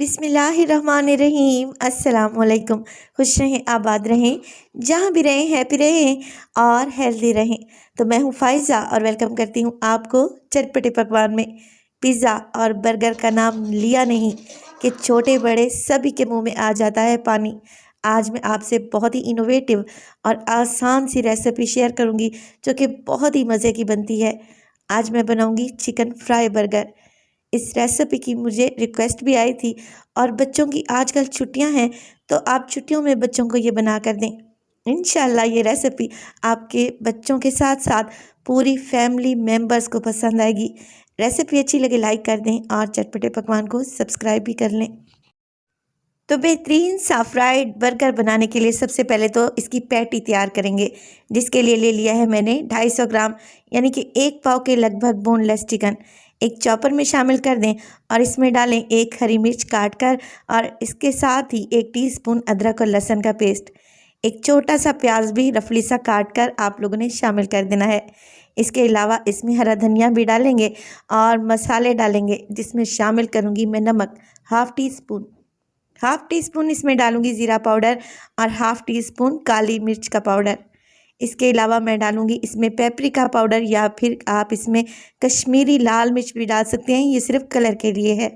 बिस्मिल्लाहिर्रहमानिर्रहीम। अस्सलाम वालेकुम। खुश रहें, आबाद रहें, जहाँ भी रहें हैप्पी रहें और हेल्दी रहें। तो मैं हूँ फ़ाइज़ा और वेलकम करती हूँ आपको चटपटे पकवान में। पिज़्ज़ा और बर्गर का नाम लिया नहीं कि छोटे बड़े सभी के मुंह में आ जाता है पानी। आज मैं आपसे बहुत ही इनोवेटिव और आसान सी रेसिपी शेयर करूँगी जो कि बहुत ही मज़े की बनती है। आज मैं बनाऊँगी चिकन फ्राई बर्गर। इस रेसिपी की मुझे रिक्वेस्ट भी आई थी और बच्चों की आजकल छुट्टियां हैं, तो आप छुट्टियों में बच्चों को ये बना कर दें। इंशाल्लाह ये रेसिपी आपके बच्चों के साथ साथ पूरी फैमिली मेम्बर्स को पसंद आएगी। रेसिपी अच्छी लगे लाइक कर दें और चटपटे पकवान को सब्सक्राइब भी कर लें। तो बेहतरीन सा फ्राइड बर्गर बनाने के लिए सबसे पहले तो इसकी पैटी तैयार करेंगे, जिसके लिए ले लिया है मैंने 250 ग्राम यानी कि 1 पाव के लगभग बोनलेस चिकन। एक चॉपर में शामिल कर दें और इसमें डालें 1 हरी मिर्च काट कर और इसके साथ ही 1 टीस्पून अदरक और लहसुन का पेस्ट। एक छोटा सा प्याज भी रफली सा काट कर आप लोगों ने शामिल कर देना है। इसके अलावा इसमें हरा धनिया भी डालेंगे और मसाले डालेंगे, जिसमें शामिल करूँगी मैं नमक हाफ टी स्पून इसमें डालूंगी ज़ीरा पाउडर और हाफ टी स्पून काली मिर्च का पाउडर। इसके अलावा मैं डालूंगी इसमें पेपरिका पाउडर या फिर आप इसमें कश्मीरी लाल मिर्च भी डाल सकते हैं, ये सिर्फ कलर के लिए है।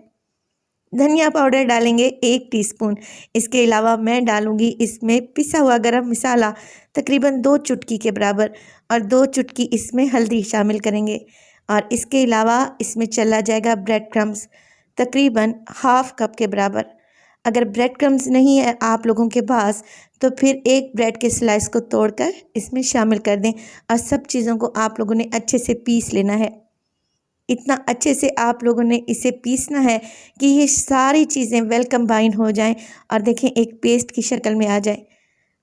धनिया पाउडर डालेंगे 1 टीस्पून। इसके अलावा मैं डालूंगी इसमें पिसा हुआ गरम मसाला तकरीबन 2 चुटकी के बराबर और 2 चुटकी इसमें हल्दी शामिल करेंगे। और इसके अलावा इसमें चला जाएगा ब्रेड क्रम्स तकरीबन हाफ कप के बराबर। अगर ब्रेड क्रम्स नहीं है आप लोगों के पास तो फिर एक ब्रेड के स्लाइस को तोड़कर इसमें शामिल कर दें और सब चीज़ों को आप लोगों ने अच्छे से पीस लेना है। इतना अच्छे से आप लोगों ने इसे पीसना है कि ये सारी चीज़ें वेल कंबाइन हो जाएं और देखें एक पेस्ट की शक्ल में आ जाए।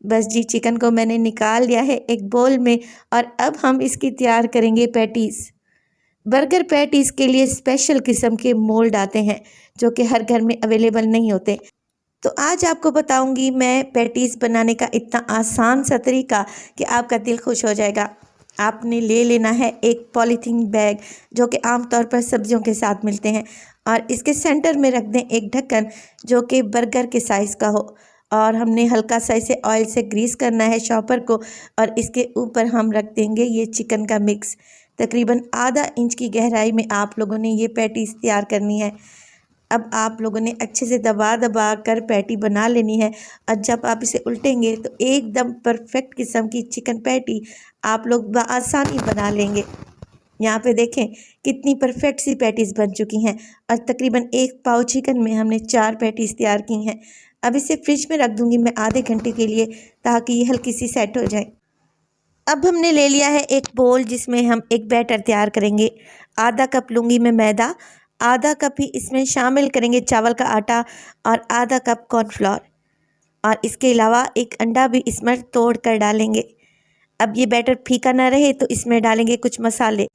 बस जी, चिकन को मैंने निकाल लिया है एक बोल में और अब हम इसकी तैयार करेंगे पैटीज़। बर्गर पैटीज़ के लिए स्पेशल किस्म के मोल्ड आते हैं जो कि हर घर में अवेलेबल नहीं होते। तो आज आपको बताऊंगी मैं पैटीज़ बनाने का इतना आसान सा तरीका कि आपका दिल खुश हो जाएगा। आपने ले लेना है एक पॉलीथीन बैग जो कि आमतौर पर सब्जियों के साथ मिलते हैं और इसके सेंटर में रख दें एक ढक्कन जो कि बर्गर के साइज़ का हो और हमने हल्का सा इसे ऑयल से ग्रीस करना है शॉपर को और इसके ऊपर हम रख देंगे ये चिकन का मिक्स। तकरीबन आधा इंच की गहराई में आप लोगों ने ये पैटीज़ तैयार करनी है। अब आप लोगों ने अच्छे से दबा दबा कर पैटी बना लेनी है और जब आप इसे उल्टेंगे तो एकदम परफेक्ट किस्म की चिकन पैटी आप लोग आसानी बना लेंगे। यहाँ पे देखें कितनी परफेक्ट सी पैटीज़ बन चुकी हैं और तकरीबन 1 पाव चिकन में हमने 4 पैटीज़ तैयार की हैं। अब इसे फ्रिज में रख दूँगी मैं आधे घंटे के लिए ताकि ये हल्की सी सेट हो जाए। अब हमने ले लिया है एक बोल जिसमें हम एक बैटर तैयार करेंगे। आधा कप लूँगी मैं मैदा, आधा कप ही इसमें शामिल करेंगे चावल का आटा और आधा कप कॉर्नफ्लोर और इसके अलावा एक अंडा भी इसमें तोड़ कर डालेंगे। अब ये बैटर फीका ना रहे तो इसमें डालेंगे कुछ मसाले।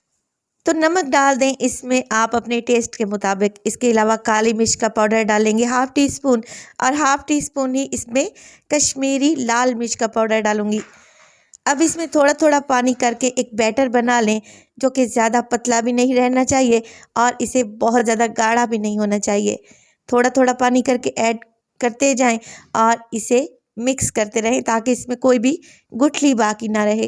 तो नमक डाल दें इसमें आप अपने टेस्ट के मुताबिक। इसके अलावा काली मिर्च का पाउडर डालेंगे हाफ टी स्पून और हाफ टी स्पून ही इसमें कश्मीरी लाल मिर्च का पाउडर डालूंगी। अब इसमें थोड़ा थोड़ा पानी करके एक बैटर बना लें जो कि ज़्यादा पतला भी नहीं रहना चाहिए और इसे बहुत ज़्यादा गाढ़ा भी नहीं होना चाहिए। थोड़ा थोड़ा पानी करके ऐड करते जाएं और इसे मिक्स करते रहें ताकि इसमें कोई भी गुठली बाकी ना रहे।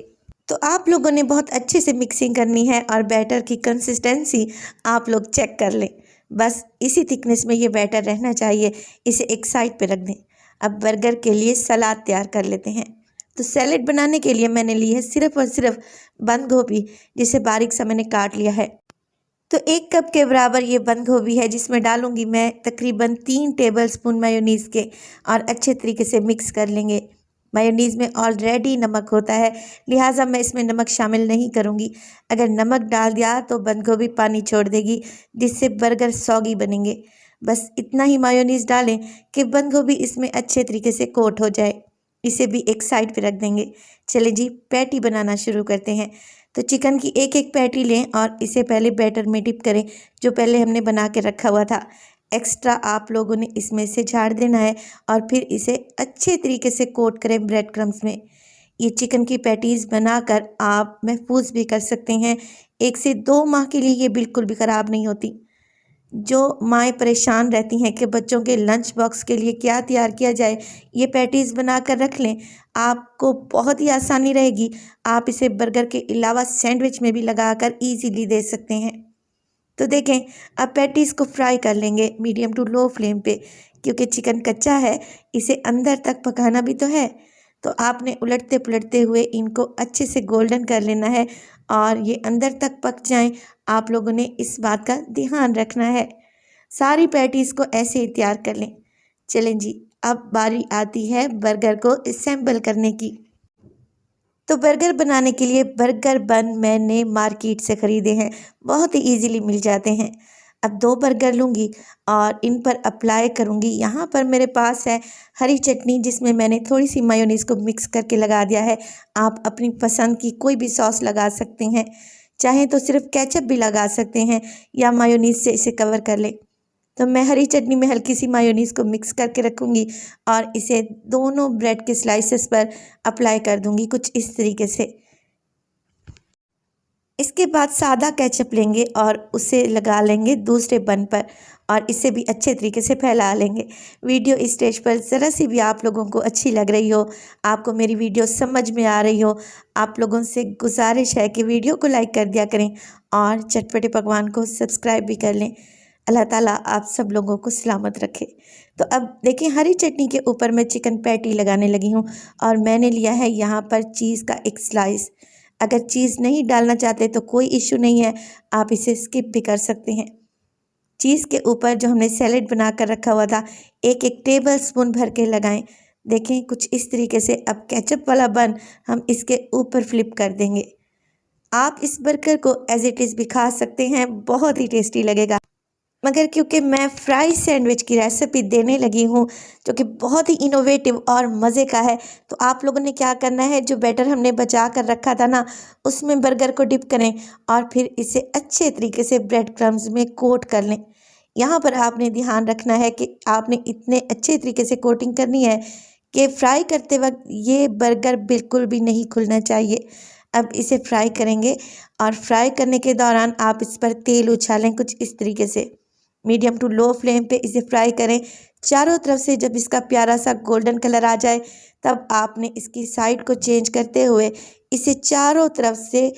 तो आप लोगों ने बहुत अच्छे से मिक्सिंग करनी है और बैटर की कंसिस्टेंसी आप लोग चेक कर लें। बस इसी थिकनेस में ये बैटर रहना चाहिए। इसे एक साइड पे रख दें। अब बर्गर के लिए सलाद तैयार कर लेते हैं। तो सैलेड बनाने के लिए मैंने ली है सिर्फ और सिर्फ बंद गोभी, जिसे बारीक सा मैंने काट लिया है। तो 1 कप के बराबर ये बंद गोभी है जिसमें डालूंगी मैं तकरीबन 3 टेबलस्पून मेयोनीज़ के और अच्छे तरीके से मिक्स कर लेंगे। मेयोनीज़ में ऑलरेडी नमक होता है, लिहाजा मैं इसमें नमक शामिल नहीं करूंगी। अगर नमक डाल दिया तो बंद गोभी पानी छोड़ देगी जिससे बर्गर सॉगी बनेंगे। बस इतना ही मेयोनीज़ डालें कि बंद गोभी इसमें अच्छे तरीके से कोट हो जाए। इसे भी एक साइड पे रख देंगे। चलिए जी, पैटी बनाना शुरू करते हैं। तो चिकन की एक एक पैटी लें और इसे पहले बैटर में डिप करें जो पहले हमने बना के रखा हुआ था। एक्स्ट्रा आप लोगों ने इसमें से झाड़ देना है और फिर इसे अच्छे तरीके से कोट करें ब्रेड क्रम्स में। ये चिकन की पैटीज़ बनाकर आप महफूज भी कर सकते हैं। 1 से 2 माह के लिए ये बिल्कुल भी ख़राब नहीं होती। जो माएँ परेशान रहती हैं कि बच्चों के लंच बॉक्स के लिए क्या तैयार किया जाए, ये पैटीज़ बना कर रख लें। आपको बहुत ही आसानी रहेगी। आप इसे बर्गर के अलावा सैंडविच में भी लगाकर ईज़िली दे सकते हैं। तो देखें, अब पैटीज़ को फ्राई कर लेंगे मीडियम टू लो फ्लेम पे, क्योंकि चिकन कच्चा है, इसे अंदर तक पकाना भी तो है। तो आपने उलटते पुलटते हुए इनको अच्छे से गोल्डन कर लेना है और ये अंदर तक पक जाएं। आप लोगों ने इस बात का ध्यान रखना है। सारी पैटीज़ को ऐसे ही तैयार कर लें। चलें जी, अब बारी आती है बर्गर को असेंबल करने की। तो बर्गर बनाने के लिए बर्गर बन मैंने मार्केट से ख़रीदे हैं, बहुत ही इजीली मिल जाते हैं। अब 2 बर्गर लूँगी और इन पर अप्लाई करूँगी। यहाँ पर मेरे पास है हरी चटनी, जिसमें मैंने थोड़ी सी मायोनीज़ को मिक्स करके लगा दिया है। आप अपनी पसंद की कोई भी सॉस लगा सकते हैं, चाहें तो सिर्फ केचप भी लगा सकते हैं या मायोनीज़ से इसे कवर कर लें। तो मैं हरी चटनी में हल्की सी मायोनीज़ को मिक्स करके रखूँगी और इसे दोनों ब्रेड के स्लाइसेस पर अप्लाई कर दूँगी कुछ इस तरीके से। इसके बाद सादा केचप लेंगे और उसे लगा लेंगे दूसरे बन पर और इसे भी अच्छे तरीके से फैला लेंगे। वीडियो इस स्टेज पर ज़रा सी भी आप लोगों को अच्छी लग रही हो, आपको मेरी वीडियो समझ में आ रही हो, आप लोगों से गुजारिश है कि वीडियो को लाइक कर दिया करें और चटपटे पकवान को सब्सक्राइब भी कर लें। अल्लाह ताला आप सब लोगों को सलामत रखे। तो अब देखिए, हरी चटनी के ऊपर मैं चिकन पैटी लगाने लगी हूँ और मैंने लिया है यहाँ पर चीज़ का एक स्लाइस। अगर चीज़ नहीं डालना चाहते तो कोई इशू नहीं है, आप इसे स्किप भी कर सकते हैं। चीज़ के ऊपर जो हमने सैलेड बना कर रखा हुआ था, एक एक टेबल स्पून भर के लगाएं। देखें, कुछ इस तरीके से। अब केचप वाला बन हम इसके ऊपर फ्लिप कर देंगे। आप इस बर्गर को एज इट इज़ भी खा सकते हैं, बहुत ही टेस्टी लगेगा। मगर क्योंकि मैं फ्राई सैंडविच की रेसिपी देने लगी हूँ, जो कि बहुत ही इनोवेटिव और मज़े का है, तो आप लोगों ने क्या करना है, जो बैटर हमने बचा कर रखा था ना, उसमें बर्गर को डिप करें और फिर इसे अच्छे तरीके से ब्रेड क्रम्स में कोट कर लें। यहाँ पर आपने ध्यान रखना है कि आपने इतने अच्छे तरीके से कोटिंग करनी है कि फ्राई करते वक्त ये बर्गर बिल्कुल भी नहीं खुलना चाहिए। अब इसे फ्राई करेंगे और फ्राई करने के दौरान आप इस पर तेल उछालें कुछ इस तरीके से। मीडियम टू लो फ्लेम पे इसे फ्राई करें चारों तरफ से। जब इसका प्यारा सा गोल्डन कलर आ जाए, तब आपने इसकी साइड को चेंज करते हुए इसे चारों तरफ से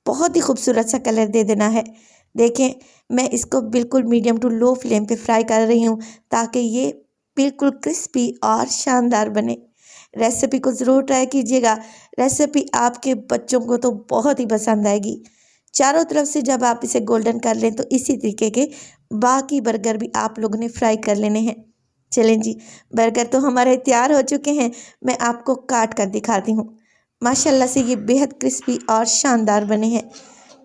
बहुत ही खूबसूरत सा कलर दे देना है। देखें, मैं इसको बिल्कुल मीडियम टू लो फ्लेम पे फ्राई कर रही हूँ ताकि ये बिल्कुल क्रिस्पी और शानदार बने। रेसिपी को ज़रूर ट्राई कीजिएगा। रेसिपी आपके बच्चों को तो बहुत ही पसंद आएगी। चारों तरफ से जब आप इसे गोल्डन कर लें तो इसी तरीके के बाकी बर्गर भी आप लोगों ने फ्राई कर लेने हैं। चलें जी, बर्गर तो हमारे तैयार हो चुके हैं। मैं आपको काट कर दिखाती हूँ। माशाल्लाह से ये बेहद क्रिस्पी और शानदार बने हैं।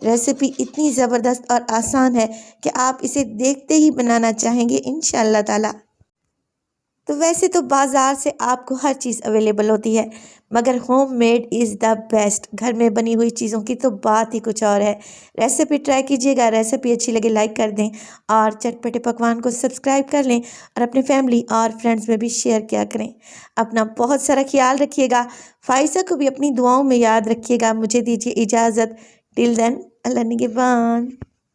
रेसिपी इतनी ज़बरदस्त और आसान है कि आप इसे देखते ही बनाना चाहेंगे इंशाअल्लाह ताला। तो वैसे तो बाज़ार से आपको हर चीज़ अवेलेबल होती है, मगर होममेड इज़ द बेस्ट। घर में बनी हुई चीज़ों की तो बात ही कुछ और है। रेसिपी ट्राई कीजिएगा, रेसिपी अच्छी लगे लाइक कर दें और चटपटे पकवान को सब्सक्राइब कर लें और अपने फैमिली और फ्रेंड्स में भी शेयर किया करें। अपना बहुत सारा ख्याल रखिएगा। फ़ाइज़ा को भी अपनी दुआओं में याद रखिएगा। मुझे दीजिए इजाज़त। टिल देन, अल्लाह निगहबान।